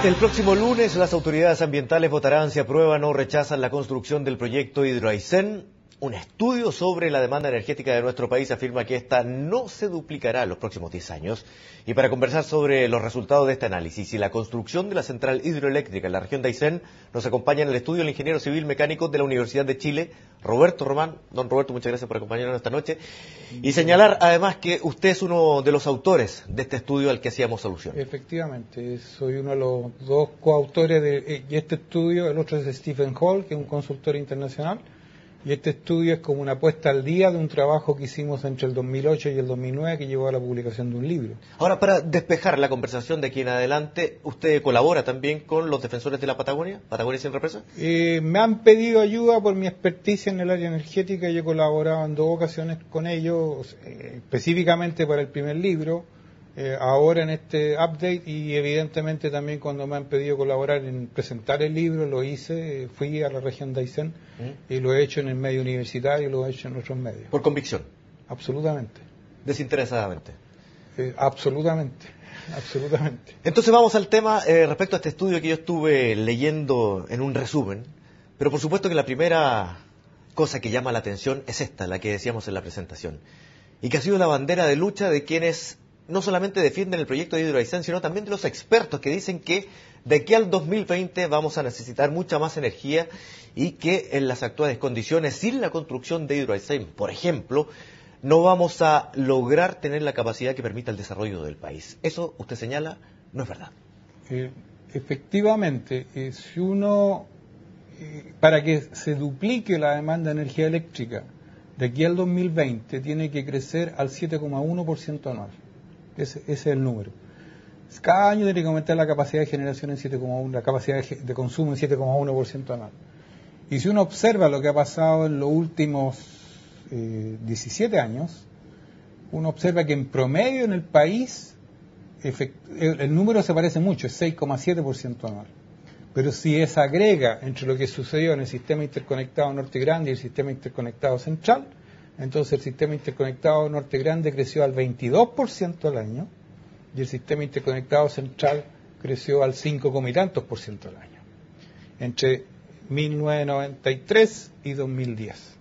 El próximo lunes las autoridades ambientales votarán si aprueban o rechazan la construcción del proyecto Hydro Aysén. Un estudio sobre la demanda energética de nuestro país afirma que esta no se duplicará en los próximos 10 años. Y para conversar sobre los resultados de este análisis y la construcción de la central hidroeléctrica en la región de Aysén, nos acompaña en el estudio el ingeniero civil mecánico de la Universidad de Chile, Roberto Román. Don Roberto, muchas gracias por acompañarnos esta noche. Y señalar además que usted es uno de los autores de este estudio al que hacíamos alusión. Efectivamente, soy uno de los dos coautores de este estudio. El otro es Stephen Hall, que es un consultor internacional. Y este estudio es como una puesta al día de un trabajo que hicimos entre el 2008 y el 2009 que llevó a la publicación de un libro. Ahora, para despejar la conversación de aquí en adelante, ¿usted colabora también con los defensores de la Patagonia? ¿Patagonia sin represa? Me han pedido ayuda por mi experticia en el área energética y he colaborado en 2 ocasiones con ellos, específicamente para el primer libro, ahora en este update y evidentemente también cuando me han pedido colaborar en presentar el libro lo hice, fui a la región de Aysén y lo he hecho en el medio universitario y lo he hecho en otros medios. ¿Por convicción? Absolutamente. ¿Desinteresadamente? Absolutamente. Entonces vamos al tema respecto a este estudio que yo estuve leyendo en un resumen, pero por supuesto que la primera cosa que llama la atención es esta, la que decíamos en la presentación, y que ha sido la bandera de lucha de quienes no solamente defienden el proyecto de Hydro Aysén, sino también de los expertos que dicen que de aquí al 2020 vamos a necesitar mucha más energía y que en las actuales condiciones, sin la construcción de Hydro Aysén, por ejemplo, no vamos a lograr tener la capacidad que permita el desarrollo del país. Eso, usted señala, no es verdad. Efectivamente, si uno, para que se duplique la demanda de energía eléctrica de aquí al 2020, tiene que crecer al 7,1% anual. Ese es el número. Cada año tiene que aumentar la capacidad de generación en 7,1%, la capacidad de consumo en 7,1% anual. Y si uno observa lo que ha pasado en los últimos 17 años, uno observa que en promedio en el país el número se parece mucho, es 6,7% anual. Pero si se agrega entre lo que sucedió en el sistema interconectado Norte Grande y el sistema interconectado Central, entonces el sistema interconectado Norte Grande creció al 22% al año y el sistema interconectado Central creció al 5, y tantos por ciento al año, entre 1993 y 2010.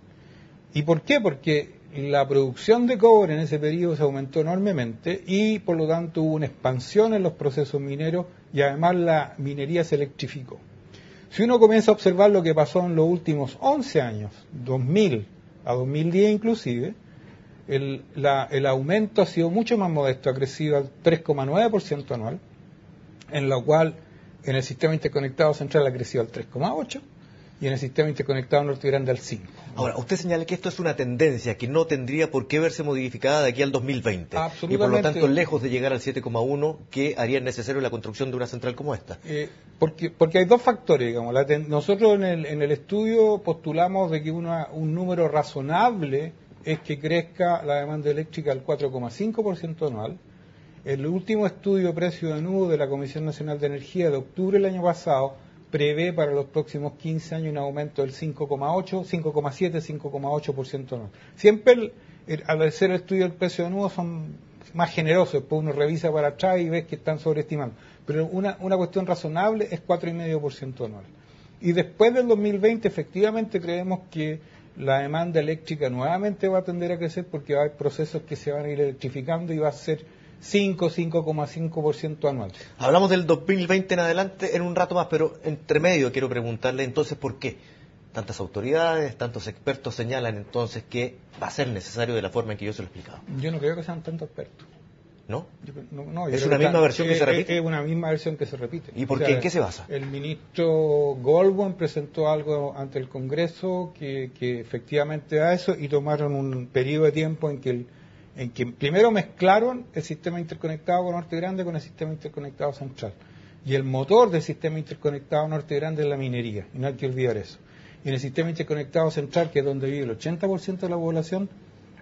¿Y por qué? Porque la producción de cobre en ese periodo se aumentó enormemente y por lo tanto hubo una expansión en los procesos mineros y además la minería se electrificó. Si uno comienza a observar lo que pasó en los últimos 11 años, 2000 a 2010 inclusive, el aumento ha sido mucho más modesto, ha crecido al 3,9% anual, en lo cual en el sistema interconectado central ha crecido al 3,8% y en el sistema interconectado Norte Grande al 5%. Ahora, usted señala que esto es una tendencia que no tendría por qué verse modificada de aquí al 2020 y por lo tanto lejos de llegar al 7,1% que haría necesario la construcción de una central como esta. Porque hay 2 factores, digamos. Nosotros en el estudio postulamos de que un número razonable es que crezca la demanda eléctrica al 4,5% anual. El último estudio de precio de nudo de la Comisión Nacional de Energía de octubre del año pasado prevé para los próximos 15 años un aumento del 5,8, 5,7, 5,8% anual. Siempre al hacer el estudio del precio de nudo son más generosos, después uno revisa para atrás y ves que están sobreestimando. Pero una cuestión razonable es 4,5% anual. Y después del 2020 efectivamente creemos que la demanda eléctrica nuevamente va a tender a crecer porque va a haber procesos que se van a ir electrificando y va a ser 5,5% anual. Hablamos del 2020 en adelante en un rato más, pero entre medio quiero preguntarle entonces por qué tantas autoridades, tantos expertos señalan entonces que va a ser necesario de la forma en que yo se lo he explicado. Yo no creo que sean tantos expertos. ¿No? No, ¿Es una misma versión que se repite? Es una misma versión que se repite. ¿Y por qué? ¿En qué se basa? El ministro Goldwyn presentó algo ante el Congreso que efectivamente da eso y tomaron un periodo de tiempo en que primero mezclaron el sistema interconectado con Norte Grande con el sistema interconectado Central. Y el motor del sistema interconectado Norte Grande es la minería, y no hay que olvidar eso. Y en el sistema interconectado Central, que es donde vive el 80% de la población,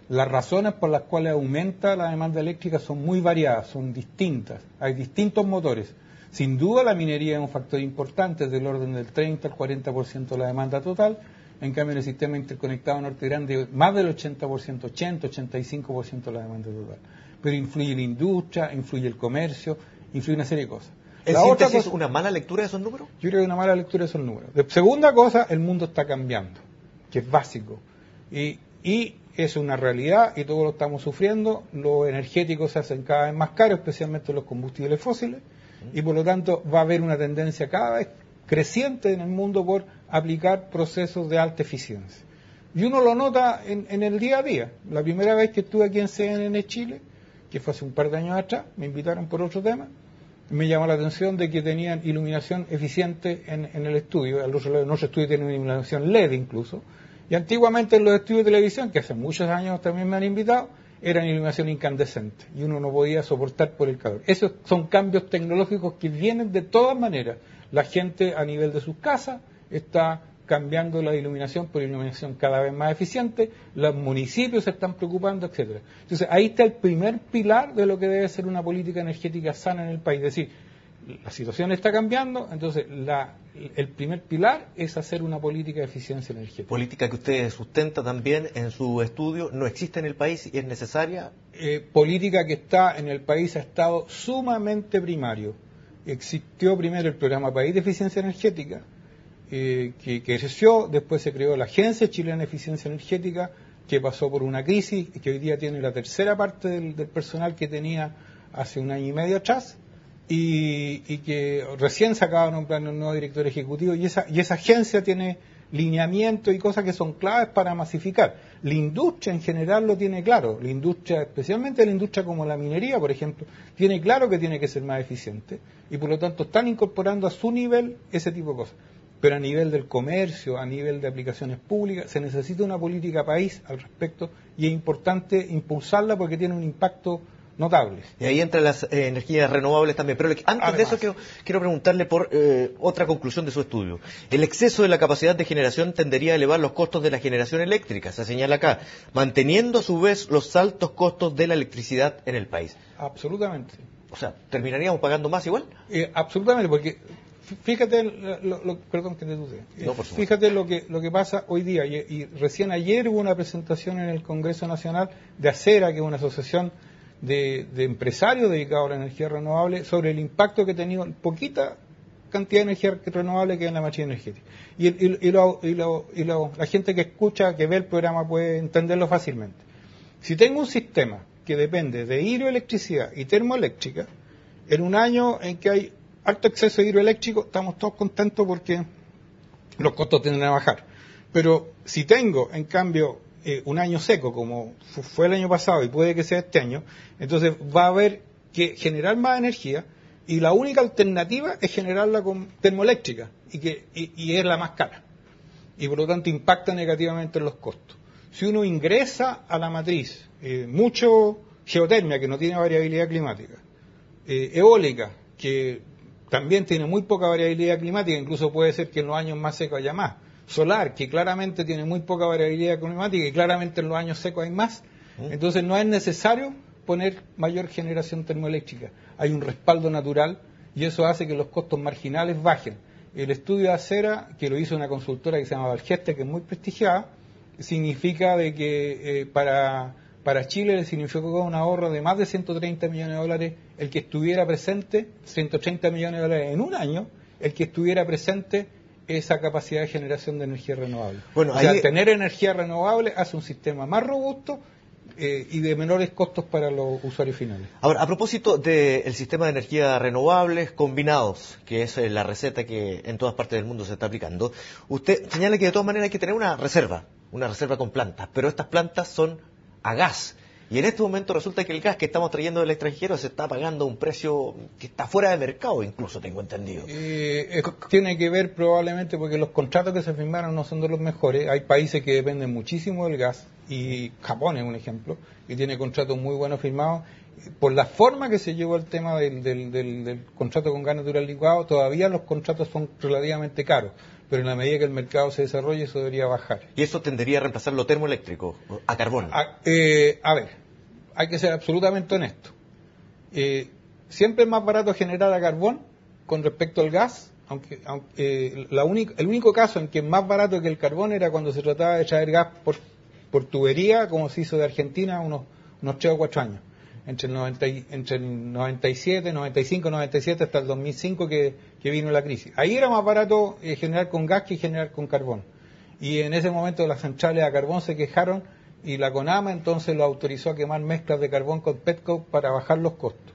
las razones por las cuales aumenta la demanda eléctrica son muy variadas, son distintas. Hay distintos motores. Sin duda la minería es un factor importante, es del orden del 30 al 40% de la demanda total. En cambio, en el sistema interconectado Norte Grande, más del 80%, 80, 85% de la demanda total. Pero influye la industria, influye el comercio, influye una serie de cosas. ¿En síntesis una mala lectura de esos números? Yo creo que una mala lectura de esos números. Segunda cosa, el mundo está cambiando, que es básico. Y es una realidad y todos lo estamos sufriendo. Los energéticos se hacen cada vez más caros, especialmente los combustibles fósiles, y por lo tanto va a haber una tendencia cada vez creciente en el mundo por aplicar procesos de alta eficiencia. Y uno lo nota en el día a día. La primera vez que estuve aquí en CNN Chile, que fue hace un par de años atrás, me invitaron por otro tema, me llamó la atención de que tenían iluminación eficiente en el estudio. Nuestro estudio tiene una iluminación LED incluso. Y antiguamente en los estudios de televisión, que hace muchos años también me han invitado, eran iluminación incandescente y uno no podía soportar por el calor. Esos son cambios tecnológicos que vienen de todas maneras. La gente a nivel de sus casas está cambiando la iluminación por iluminación cada vez más eficiente, los municipios se están preocupando, etcétera. Entonces ahí está el primer pilar de lo que debe ser una política energética sana en el país. Es decir, la situación está cambiando, entonces el primer pilar es hacer una política de eficiencia energética. Política que usted sustenta también en su estudio, ¿no existe en el país y es necesaria? Política que está en el país ha estado sumamente primario. Existió primero el programa País de Eficiencia Energética, que creció, después se creó la Agencia Chilena de Eficiencia Energética, que pasó por una crisis, que hoy día tiene la tercera parte del personal que tenía hace un año y medio atrás, y que recién se acaba de nombrar un nuevo director ejecutivo, y esa agencia tiene lineamientos y cosas que son claves para masificar. La industria en general lo tiene claro, la industria, especialmente la industria como la minería, por ejemplo, tiene claro que tiene que ser más eficiente, y por lo tanto están incorporando a su nivel ese tipo de cosas. Pero a nivel del comercio, a nivel de aplicaciones públicas, se necesita una política país al respecto, y es importante impulsarla porque tiene un impacto notable. Y ahí entran las energías renovables también. Pero antes de eso quiero preguntarle por otra conclusión de su estudio. El exceso de la capacidad de generación tendería a elevar los costos de la generación eléctrica, se señala acá, manteniendo a su vez los altos costos de la electricidad en el país. Absolutamente. O sea, ¿terminaríamos pagando más igual? Absolutamente, porque fíjate, perdón que te dude. No, por supuesto. Fíjate lo que pasa hoy día, y recién ayer hubo una presentación en el Congreso Nacional de ACERA, que es una asociación de empresarios dedicados a la energía renovable, sobre el impacto que ha tenido poquita cantidad de energía renovable que hay en la matriz energética. La gente que escucha, que ve el programa puede entenderlo fácilmente. Si tengo un sistema que depende de hidroelectricidad y termoeléctrica, en un año en que hay alto exceso de hidroeléctrico, estamos todos contentos porque los costos tienden a bajar. Pero si tengo, en cambio, un año seco, como fue el año pasado y puede que sea este año, entonces va a haber que generar más energía, y la única alternativa es generarla con termoeléctrica, y es la más cara, y por lo tanto impacta negativamente en los costos. Si uno ingresa a la matriz mucho geotermia, que no tiene variabilidad climática, eólica, que también tiene muy poca variabilidad climática, incluso puede ser que en los años más secos haya más, solar, que claramente tiene muy poca variabilidad climática y claramente en los años secos hay más, entonces no es necesario poner mayor generación termoeléctrica. Hay un respaldo natural y eso hace que los costos marginales bajen. El estudio de ACERA, que lo hizo una consultora que se llama Valgeste, que es muy prestigiada, significa de que para Chile le significó un ahorro de más de 130 millones de dólares el que estuviera presente, 130 millones de dólares en un año, el que estuviera presente esa capacidad de generación de energía renovable. Bueno, o sea, tener energía renovable hace un sistema más robusto y de menores costos para los usuarios finales. Ahora, a propósito del sistema de energía renovables combinados, que es la receta que en todas partes del mundo se está aplicando, usted señala que de todas maneras hay que tener una reserva con plantas, pero estas plantas son a gas. Y en este momento resulta que el gas que estamos trayendo del extranjero se está pagando a un precio que está fuera de mercado, incluso tengo entendido. Tiene que ver probablemente porque los contratos que se firmaron no son de los mejores. Hay países que dependen muchísimo del gas, y Japón es un ejemplo, que tiene contratos muy buenos firmados. Por la forma que se llevó el tema del contrato con gas natural licuado, todavía los contratos son relativamente caros. Pero en la medida que el mercado se desarrolle, eso debería bajar. ¿Y eso tendería a reemplazar lo termoeléctrico a carbón? A ver, hay que ser absolutamente honesto. Siempre es más barato generar a carbón con respecto al gas, aunque el único caso en que es más barato que el carbón era cuando se trataba de traer gas por tubería, como se hizo de Argentina unos 3 o 4 años. entre el 97, 95, 97 hasta el 2005 que vino la crisis. Ahí era más barato generar con gas que generar con carbón. Y en ese momento las centrales a carbón se quejaron y la CONAMA entonces lo autorizó a quemar mezclas de carbón con petcoke para bajar los costos.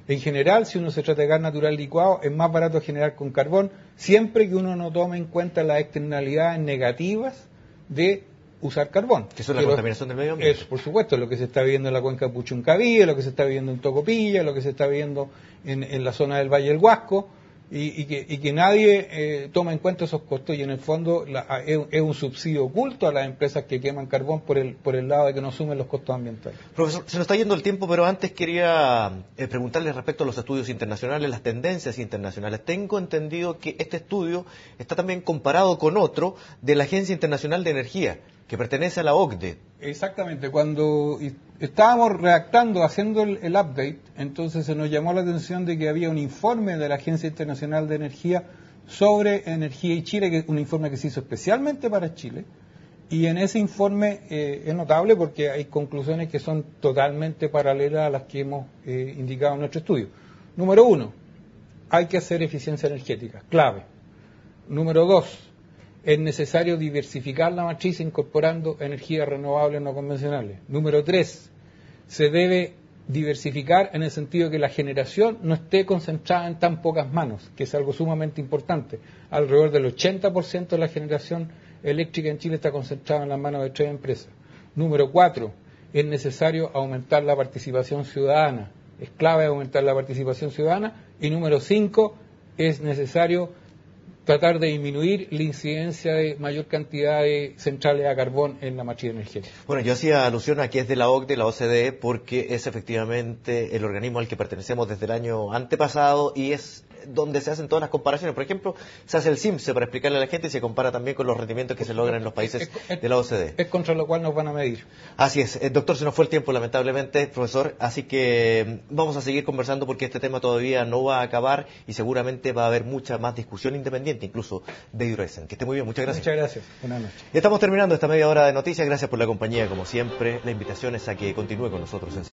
En general, si uno se trata de gas natural licuado, es más barato generar con carbón, siempre que uno no tome en cuenta las externalidades negativas de usar carbón. Que son la contaminación del medio ambiente. Es, por supuesto, lo que se está viendo en la cuenca de Puchuncaví, lo que se está viendo en Tocopilla, lo que se está viendo en la zona del Valle del Huasco, y que nadie toma en cuenta esos costos, y en el fondo es un subsidio oculto a las empresas que queman carbón por el lado de que no asumen los costos ambientales. Profesor, se nos está yendo el tiempo, pero antes quería preguntarle respecto a los estudios internacionales, las tendencias internacionales. Tengo entendido que este estudio está también comparado con otro de la Agencia Internacional de Energía, que pertenece a la OCDE. Exactamente, cuando estábamos redactando, haciendo el update, entonces se nos llamó la atención de que había un informe de la Agencia Internacional de Energía sobre energía y Chile, que es un informe que se hizo especialmente para Chile, y en ese informe es notable porque hay conclusiones que son totalmente paralelas a las que hemos indicado en nuestro estudio. Número 1, hay que hacer eficiencia energética, clave. Número 2, es necesario diversificar la matriz incorporando energías renovables no convencionales. Número 3, se debe diversificar en el sentido de que la generación no esté concentrada en tan pocas manos, que es algo sumamente importante. Alrededor del 80% de la generación eléctrica en Chile está concentrada en las manos de 3 empresas. Número 4, es necesario aumentar la participación ciudadana. Es clave aumentar la participación ciudadana. Y número 5, es necesario tratar de disminuir la incidencia de mayor cantidad de centrales a carbón en la matriz energética. Bueno, yo hacía alusión a que es de la OCDE, la OCDE, porque es efectivamente el organismo al que pertenecemos desde el año antepasado y es donde se hacen todas las comparaciones. Por ejemplo, se hace el CIMSE para explicarle a la gente y se compara también con los rendimientos que se logran en los países de la OCDE. Es contra lo cual nos van a medir. Así es. Doctor, se nos fue el tiempo, lamentablemente, profesor, así que vamos a seguir conversando porque este tema todavía no va a acabar y seguramente va a haber mucha más discusión independiente, incluso de Hidroesen. Que esté muy bien, muchas gracias. Muchas gracias. Buenas noches. Ya estamos terminando esta media hora de noticias. Gracias por la compañía, como siempre. La invitación es a que continúe con nosotros en